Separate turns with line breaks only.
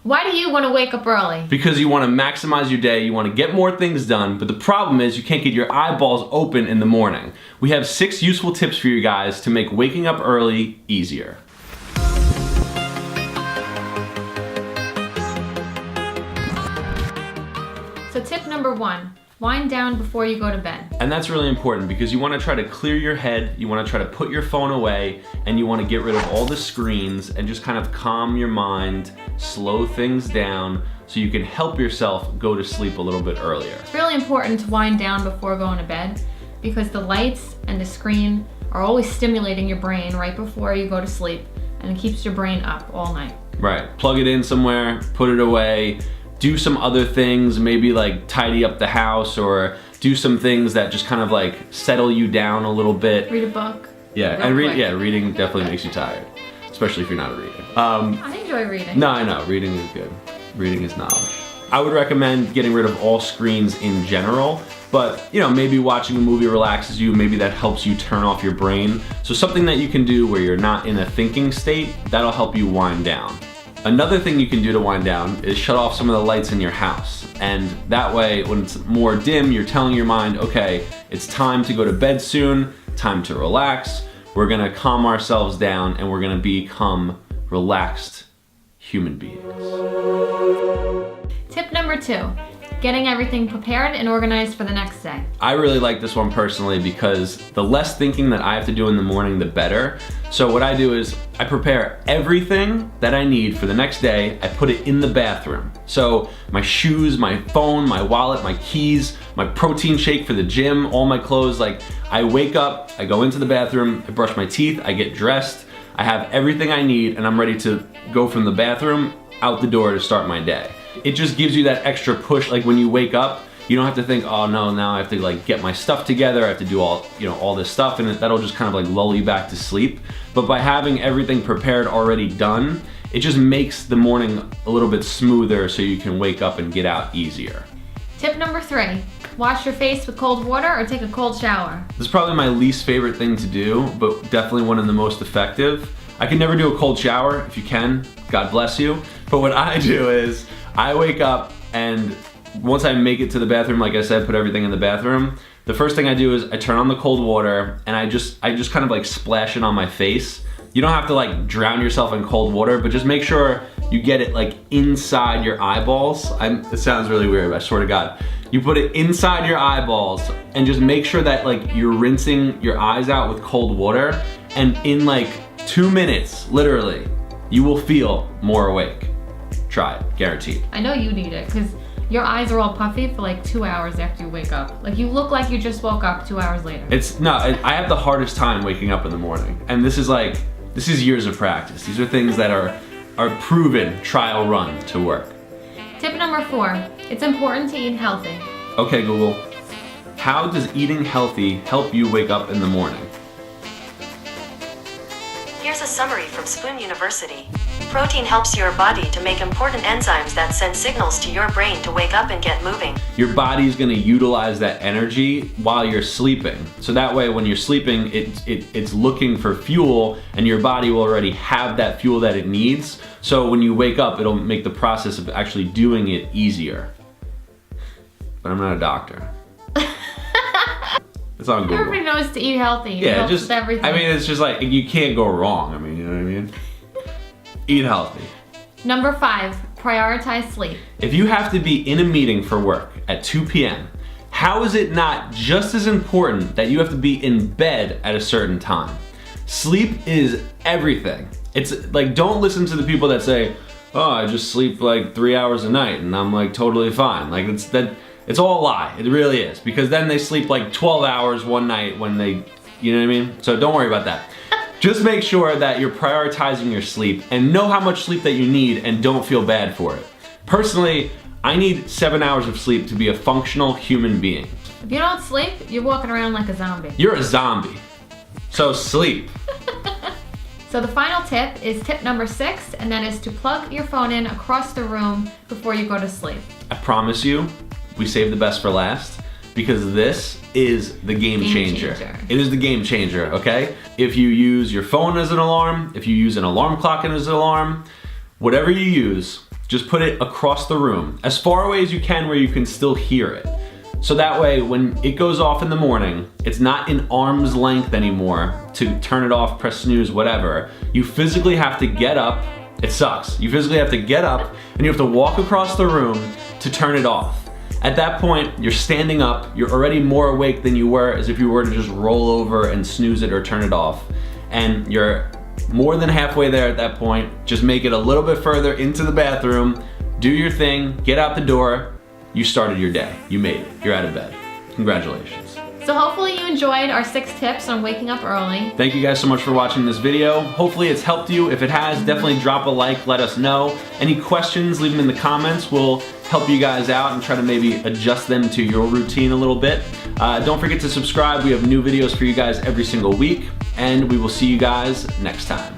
Why do you want to wake up early?
Because you want to maximize your day, you want to get more things done, but the problem is you can't get your eyeballs open in the morning. We have 6 useful tips for you guys to make waking up early easier.
So tip number 1, wind down before you go to bed.
And that's really important because you want to try to clear your head, you want to try to put your phone away, and you want to get rid of all the screens and just kind of calm your mind, slow things down so you can help yourself go to sleep a little bit earlier.
It's really important to wind down before going to bed because the lights and the screen are always stimulating your brain right before you go to sleep, and it keeps your brain up all night.
Right, plug it in somewhere, put it away, do some other things, maybe like tidy up the house or do some things that just kind of like settle you down a little bit.
Read a book.
Yeah, and reading definitely makes you tired, especially if you're not a reader.
I enjoy reading.
No, I know, reading is good. Reading is knowledge. I would recommend getting rid of all screens in general, but you know, maybe watching a movie relaxes you, maybe that helps you turn off your brain. So something that you can do where you're not in a thinking state, that'll help you wind down. Another thing you can do to wind down is shut off some of the lights in your house. And that way, when it's more dim, you're telling your mind, okay, it's time to go to bed soon, time to relax. We're gonna calm ourselves down and we're gonna become relaxed human beings.
Tip number 2, getting everything prepared and organized for the next day.
I really like this one personally because the less thinking that I have to do in the morning, the better. So what I do is I prepare everything that I need for the next day. I put it in the bathroom. So my shoes, my phone, my wallet, my keys, my protein shake for the gym, all my clothes. Like I wake up, I go into the bathroom, I brush my teeth, I get dressed, I have everything I need and I'm ready to go from the bathroom out the door to start my day. It just gives you that extra push. Like when you wake up, you don't have to think, oh no, now I have to like get my stuff together, I have to do all this stuff, and that'll just kind of like lull you back to sleep. But by having everything prepared already done, it just makes the morning a little bit smoother so you can wake up and get out easier.
Tip number 3, wash your face with cold water or take a cold shower.
This is probably my least favorite thing to do, but definitely one of the most effective. I can never do a cold shower. If you can, God bless you. But what I do is I wake up and once I make it to the bathroom, like I said, put everything in the bathroom, the first thing I do is I turn on the cold water and I just kind of like splash it on my face. You don't have to like drown yourself in cold water, but just make sure you get it like inside your eyeballs. It sounds really weird, but I swear to God. You put it inside your eyeballs and just make sure that like you're rinsing your eyes out with cold water, and in like 2 minutes, literally, you will feel more awake. Try it, guaranteed.
I know you need it because your eyes are all puffy for like 2 hours after you wake up. Like you look like you just woke up 2 hours later.
I have the hardest time waking up in the morning. And this is years of practice. These are things that are proven trial run to work.
Tip number 4, it's important to eat healthy.
Okay, Google, how does eating healthy help you wake up in the morning?
Here's a summary from Spoon University. Protein helps your body to make important enzymes that send signals to your brain to wake up and get moving.
Your body's gonna utilize that energy while you're sleeping. So that way when you're sleeping, it's looking for fuel and your body will already have that fuel that it needs. So when you wake up, it'll make the process of actually doing it easier. But I'm not a doctor. It's on Google.
Everybody knows to eat healthy.
Yeah,
just everything.
I mean, it's just like, you can't go wrong. I mean, you know what I mean? Eat healthy.
Number 5, prioritize sleep.
If you have to be in a meeting for work at 2 p.m., how is it not just as important that you have to be in bed at a certain time? Sleep is everything. It's like, don't listen to the people that say, oh, I just sleep like 3 hours a night and I'm like totally fine. Like it's all a lie. It really is. Because then they sleep like 12 hours one night when they, you know what I mean? So don't worry about that. Just make sure that you're prioritizing your sleep and know how much sleep that you need and don't feel bad for it. Personally, I need 7 hours of sleep to be a functional human being.
If you don't sleep, you're walking around like a zombie.
You're a zombie. So sleep.
So the final tip is tip number 6, and that is to plug your phone in across the room before you go to sleep.
I promise you, we save the best for last, because this is the game changer. It is the game changer, okay? If you use your phone as an alarm, if you use an alarm clock as an alarm, whatever you use, just put it across the room, as far away as you can where you can still hear it. So that way, when it goes off in the morning, it's not in arm's length anymore to turn it off, press snooze, whatever. You physically have to get up. It sucks. You physically have to get up and you have to walk across the room to turn it off. At that point, you're standing up, you're already more awake than you were as if you were to just roll over and snooze it or turn it off. And you're more than halfway there at that point. Just make it a little bit further into the bathroom, do your thing, get out the door. You started your day. You made it. You're out of bed. Congratulations.
So hopefully you enjoyed our 6 tips on waking up early.
Thank you guys so much for watching this video. Hopefully it's helped you. If it has, definitely drop a like, let us know. Any questions, leave them in the comments. We'll help you guys out and try to maybe adjust them to your routine a little bit. Don't forget to subscribe. We have new videos for you guys every single week, and we will see you guys next time.